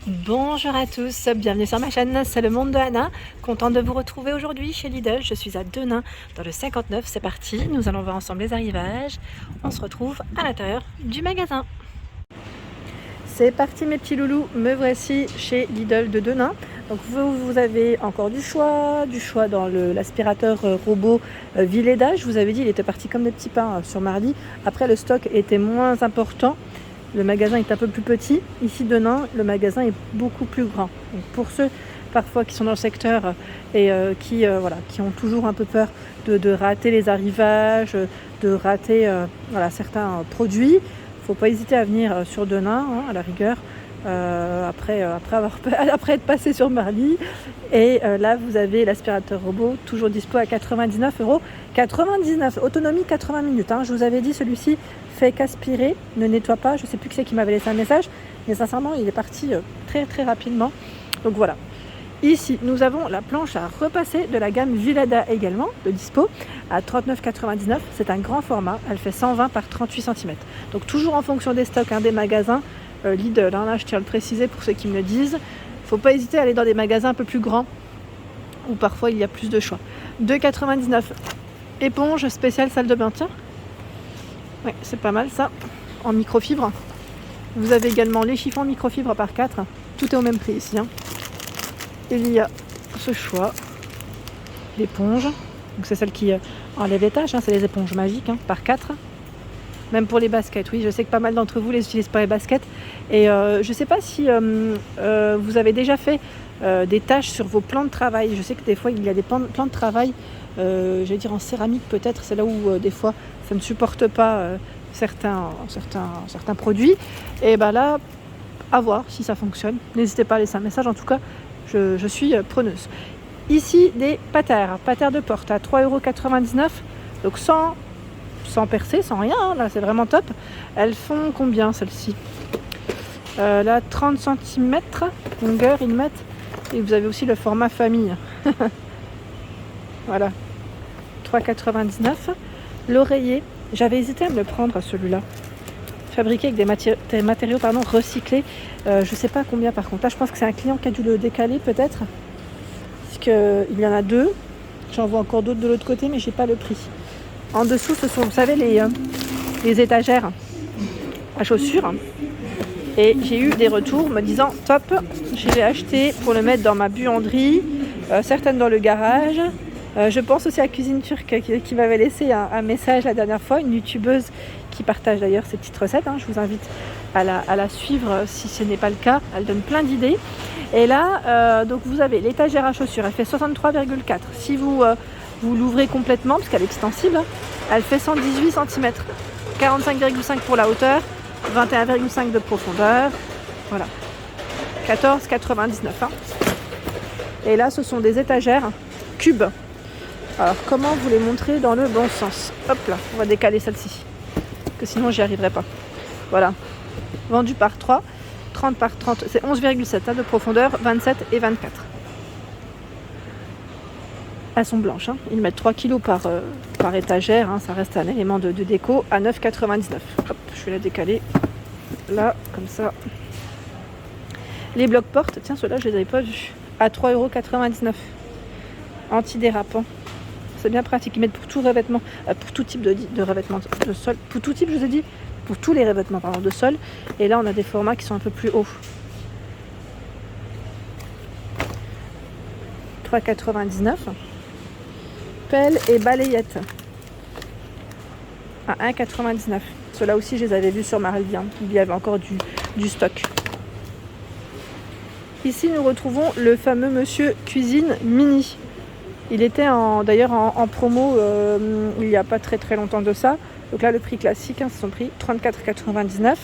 Bonjour à tous, bienvenue sur ma chaîne, c'est le monde de Anna. Contente de vous retrouver aujourd'hui chez Lidl. Je suis à Denain dans le 59, c'est parti. Nous allons voir ensemble les arrivages. On se retrouve à l'intérieur du magasin. C'est parti mes petits loulous, me voici chez Lidl de Denain. Donc vous avez encore du choix dans l'aspirateur robot Vileda. Je vous avais dit, il était parti comme des petits pains sur mardi. Après le stock était moins important. Le magasin est un peu plus petit. Ici, Denain, le magasin est beaucoup plus grand. Donc pour ceux parfois qui sont dans le secteur et qui ont toujours un peu peur de rater les arrivages, de rater certains produits, il ne faut pas hésiter à venir sur Denain, à la rigueur, après être passé sur Marly. Et là, vous avez l'aspirateur robot, toujours dispo à 99,99 €. Autonomie 80 minutes. Je vous avais dit, celui-ci fait qu'aspirer, ne nettoie pas. Je ne sais plus qui c'est qui m'avait laissé un message, mais sincèrement, il est parti très très rapidement. Donc voilà. Ici, nous avons la planche à repasser de la gamme Vileda également, de dispo, à 39,99 €. C'est un grand format. Elle fait 120 par 38 cm. Donc toujours en fonction des stocks des magasins Lidl. Là, je tiens à le préciser pour ceux qui me le disent. Il ne faut pas hésiter à aller dans des magasins un peu plus grands où parfois il y a plus de choix. 2,99 €. Éponge spéciale salle de bain. Tiens. Ouais, c'est pas mal ça. En microfibre. Vous avez également les chiffons microfibre par 4. Tout est au même prix ici. Il y a ce choix d'éponge. Donc c'est celle qui enlève les taches. C'est les éponges magiques par 4. Même pour les baskets, oui, je sais que pas mal d'entre vous les utilisent pour les baskets. Et je ne sais pas si vous avez déjà fait des tâches sur vos plans de travail. Je sais que des fois, il y a des plans de travail, je vais dire en céramique peut-être. C'est là où des fois, ça ne supporte pas certains produits. Et là, à voir si ça fonctionne. N'hésitez pas à laisser un message. En tout cas, je suis preneuse. Ici, des patères de porte à 3,99 €. Donc sans percer, sans rien, là c'est vraiment top. Elles font combien celles-ci là 30 cm longueur ils mettent, et vous avez aussi le format famille. Voilà, 3,99 €. L'oreiller, j'avais hésité à me le prendre celui-là, fabriqué avec des matériaux recyclés. Je sais pas combien par contre, là je pense que c'est un client qui a dû le décaler peut-être, parce qu'il y en a deux. J'en vois encore d'autres de l'autre côté, mais j'ai pas le prix. En dessous, ce sont, vous savez, les étagères à chaussures. Et j'ai eu des retours me disant top, je l'ai acheté pour le mettre dans ma buanderie, certaines dans le garage. Je pense aussi à Cuisine Turque qui m'avait laissé un message la dernière fois, une youtubeuse qui partage d'ailleurs ses petites recettes. Je vous invite à la suivre si ce n'est pas le cas. Elle donne plein d'idées. Et là, donc vous avez l'étagère à chaussures, elle fait 63,4. Si vous l'ouvrez complètement, parce qu'elle est extensible, elle fait 118 cm, 45,5 pour la hauteur, 21,5 de profondeur, voilà, 14,99. Et là, ce sont des étagères cubes. Alors, comment vous les montrer dans le bon sens? Hop là, on va décaler celle-ci, que sinon j'y arriverai pas. Voilà, vendu par 3, 30 par 30, c'est 11,7 de profondeur, 27 et 24. Elles sont blanches, Ils mettent 3 kg par étagère, ça reste un élément de déco, à 9,99 €. Hop, je vais la décaler là, comme ça. Les blocs portes, tiens, ceux-là, je les avais pas vus, à 3,99 €. Antidérapant. C'est bien pratique, ils mettent pour tout revêtement, pour tout type de revêtement de sol. Pour tout type, je vous ai dit, pour tous les revêtements de sol. Et là, on a des formats qui sont un peu plus hauts. 3,99 €. Pelle et balayette à 1,99 €. Ceux-là aussi, je les avais vus sur Marly. Il y avait encore du stock. Ici, nous retrouvons le fameux Monsieur Cuisine Mini. Il était d'ailleurs en promo il n'y a pas très très longtemps de ça. Donc là, le prix classique, c'est son prix, 34,99 €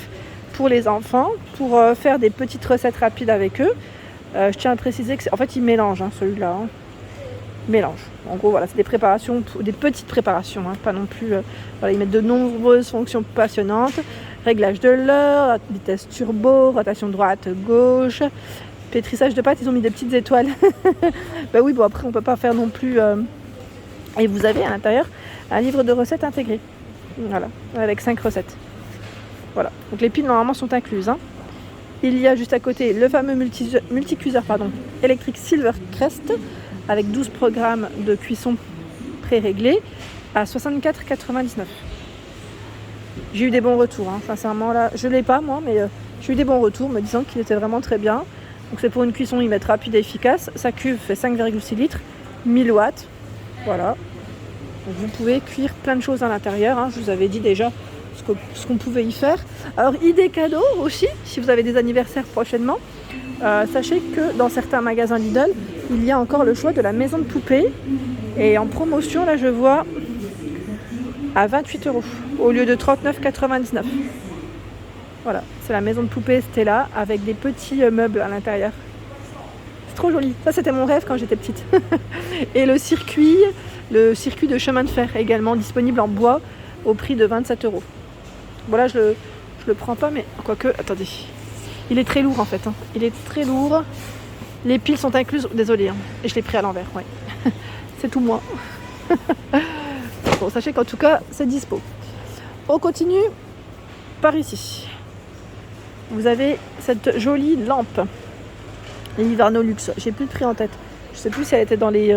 pour les enfants, pour faire des petites recettes rapides avec eux. Je tiens à préciser que en fait, il mélange celui-là. Mélange. En gros, voilà, c'est des préparations, des petites préparations, pas non plus. Ils mettent de nombreuses fonctions passionnantes. Réglage de l'heure, vitesse turbo, rotation droite-gauche, pétrissage de pâtes. Ils ont mis des petites étoiles. Oui, bon après on peut pas faire non plus. Et vous avez à l'intérieur un livre de recettes intégré. Voilà, avec 5 recettes. Voilà. Donc les piles normalement sont incluses. Il y a juste à côté le fameux multicuiseur électrique Silvercrest avec 12 programmes de cuisson pré-réglés à 64,99 €. J'ai eu des bons retours, hein, sincèrement là, je ne l'ai pas moi, mais j'ai eu des bons retours me disant qu'il était vraiment très bien. Donc c'est pour une cuisson limette rapide et efficace. Sa cuve fait 5,6 litres, 1000 watts, voilà. Donc vous pouvez cuire plein de choses à l'intérieur, hein. Je vous avais dit déjà ce qu'on pouvait y faire. Alors idée cadeau aussi, si vous avez des anniversaires prochainement, sachez que dans certains magasins Lidl, il y a encore le choix de la maison de poupée. Et en promotion, là je vois à 28 € au lieu de 39,99 €. Voilà, c'est la maison de poupée Stella avec des petits meubles à l'intérieur. C'est trop joli. Ça c'était mon rêve quand j'étais petite. Et le circuit de chemin de fer également disponible en bois au prix de 27 €. Voilà, je le prends pas, mais quoique, attendez. Il est très lourd en fait, hein. Il est très lourd. Les piles sont incluses, désolé, hein. Et je l'ai pris à l'envers, ouais. C'est tout moi. Bon, sachez qu'en tout cas, c'est dispo. On continue par ici. Vous avez cette jolie lampe Livarno Luxe. J'ai plus le prix en tête. Je sais plus si elle était dans les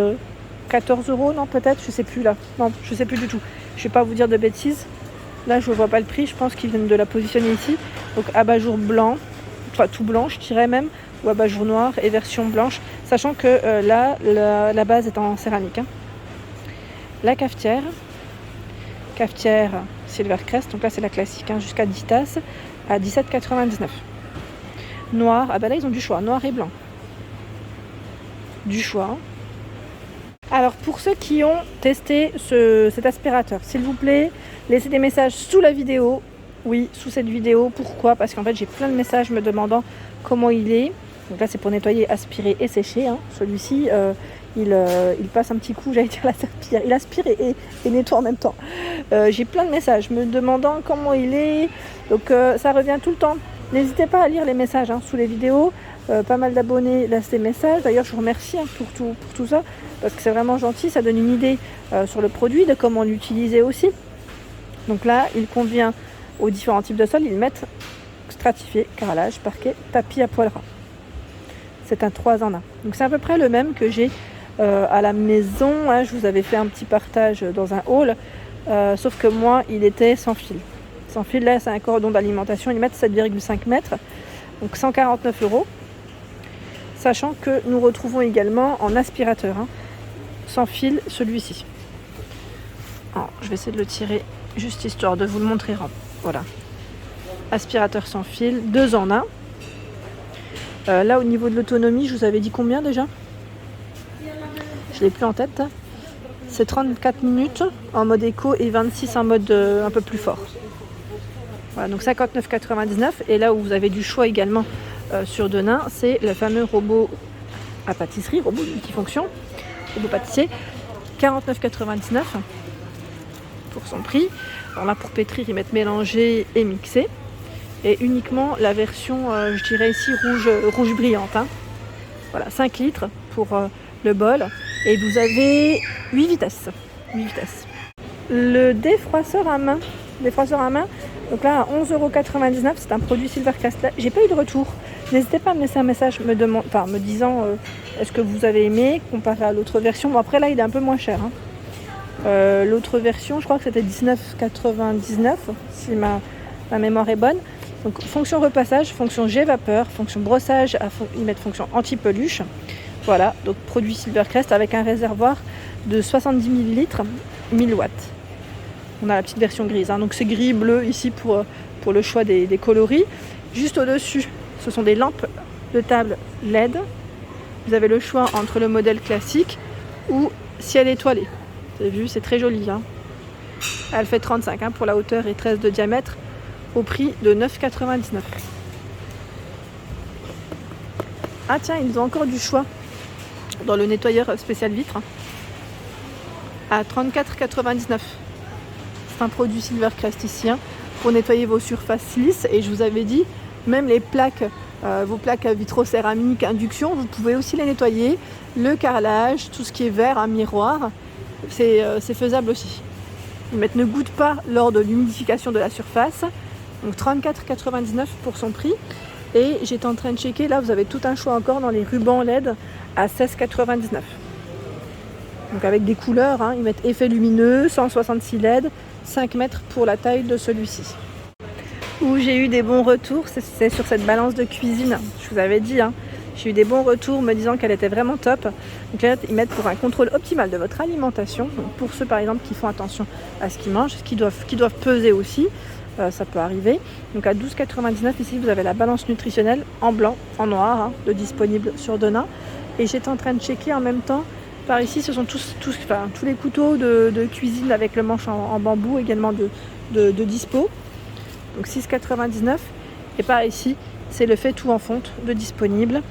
14 €, non peut-être, je sais plus là. Non, je sais plus du tout. Je vais pas vous dire de bêtises. Là, je vois pas le prix. Je pense qu'ils viennent de la positionner ici. Donc abat-jour blanc, enfin tout blanc, je dirais même, ou abat-jour noir et version blanche, sachant que là, la base est en céramique, hein. La cafetière Silvercrest, donc là c'est la classique, hein, jusqu'à 10 tasses à 17,99 €. Noir, ah bah là ils ont du choix, noir et blanc. Du choix. Alors pour ceux qui ont testé cet aspirateur, s'il vous plaît, laissez des messages sous la vidéo. Oui, sous cette vidéo. Pourquoi ? Parce qu'en fait j'ai plein de messages me demandant comment il est. Donc là c'est pour nettoyer, aspirer et sécher, hein. Celui-ci il passe un petit coup, j'allais dire la serpillière. Il aspire et nettoie en même temps. J'ai plein de messages me demandant comment il est. Donc ça revient tout le temps. N'hésitez pas à lire les messages, hein, sous les vidéos. Pas mal d'abonnés laissent des messages. D'ailleurs je vous remercie, hein, pour tout ça. Parce que c'est vraiment gentil. Ça donne une idée sur le produit, de comment l'utiliser aussi. Donc là il convient aux différents types de sols. Ils mettent stratifié, carrelage, parquet, tapis à poil ras. C'est un 3 en 1. Donc c'est à peu près le même que j'ai à la maison, hein. Je vous avais fait un petit partage dans un haul, sauf que moi il était sans fil. Sans fil, là c'est un cordon d'alimentation, ils mettent 7,5 mètres, donc 149 €. Sachant que nous retrouvons également en aspirateur, hein, sans fil, celui-ci. Alors, je vais essayer de le tirer juste histoire de vous le montrer. Voilà. Aspirateur sans fil, 2 en 1. Là au niveau de l'autonomie, je vous avais dit combien déjà ? Je ne l'ai plus en tête. C'est 34 minutes en mode éco et 26 en mode un peu plus fort. Voilà, donc 59,99 €. Et là où vous avez du choix également sur Denain, c'est le fameux robot à pâtisserie, robot multifonction, robot pâtissier, 49,99 € pour son prix. Alors là pour pétrir, ils mettent mélanger et mixer. Et uniquement la version, je dirais ici, rouge brillante, hein. Voilà, 5 litres pour le bol. Et vous avez 8 vitesses. Le défroisseur à main, donc là à 11,99 €, c'est un produit Silvercrest. J'ai pas eu de retour. N'hésitez pas à me laisser un message me disant est-ce que vous avez aimé comparé à l'autre version. Bon après là il est un peu moins cher, hein. L'autre version je crois que c'était 19,99 € si ma mémoire est bonne. Donc fonction repassage, fonction jet vapeur, fonction brossage, ils mettent fonction anti-peluche. Voilà, donc produit Silvercrest avec un réservoir de 70 ml, 1000 watts. On a la petite version grise, hein. Donc c'est gris, bleu ici pour le choix des coloris. Juste au-dessus, ce sont des lampes de table LED. Vous avez le choix entre le modèle classique ou ciel étoilé. Vous avez vu, c'est très joli, hein. Elle fait 35, hein, pour la hauteur et 13 de diamètre, au prix de 9,99 €. Ah tiens, ils ont encore du choix dans le nettoyeur spécial vitre, hein, à 34,99 €. C'est un produit Silvercrest ici, hein, pour nettoyer vos surfaces lisses. Et je vous avais dit, même les plaques, vos plaques vitrocéramiques, induction, vous pouvez aussi les nettoyer. Le carrelage, tout ce qui est verre, un miroir, c'est faisable aussi. Ils mettent ne goutte pas lors de l'humidification de la surface. Donc 34,99 € pour son prix. Et j'étais en train de checker, là vous avez tout un choix encore dans les rubans LED à 16,99 €. Donc avec des couleurs, hein, ils mettent effet lumineux, 166 LED, 5 mètres pour la taille de celui-ci. Où j'ai eu des bons retours, c'est sur cette balance de cuisine, je vous avais dit, hein, j'ai eu des bons retours me disant qu'elle était vraiment top. Donc là, ils mettent pour un contrôle optimal de votre alimentation, donc pour ceux par exemple qui font attention à ce qu'ils mangent, qui doivent peser aussi, ça peut arriver. Donc à 12,99 € ici vous avez la balance nutritionnelle en blanc, en noir, hein, de disponible sur Donna. Et j'étais en train de checker en même temps, par ici ce sont tous les couteaux de cuisine avec le manche en bambou également de dispo. Donc 6,99 €. Et par ici c'est le fait tout en fonte de disponible.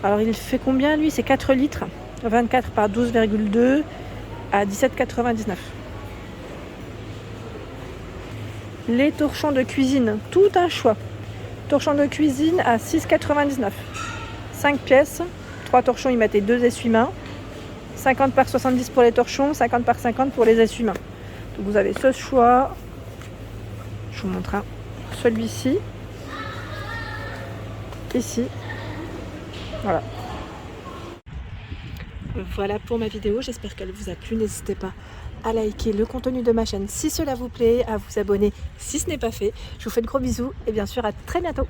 Alors il fait combien lui? C'est 4 litres, 24 par 12,2 à 17,99 €. Les torchons de cuisine, tout un choix. Torchons de cuisine à 6,99 €. 5 pièces, 3 torchons, ils mettent 2 essuie-mains. 50 par 70 pour les torchons, 50 par 50 pour les essuie-mains. Donc vous avez ce choix. Je vous montre un. Celui-ci. Ici. Voilà. Voilà pour ma vidéo, j'espère qu'elle vous a plu. N'hésitez pas à liker le contenu de ma chaîne si cela vous plaît, à vous abonner si ce n'est pas fait. Je vous fais de gros bisous et bien sûr à très bientôt.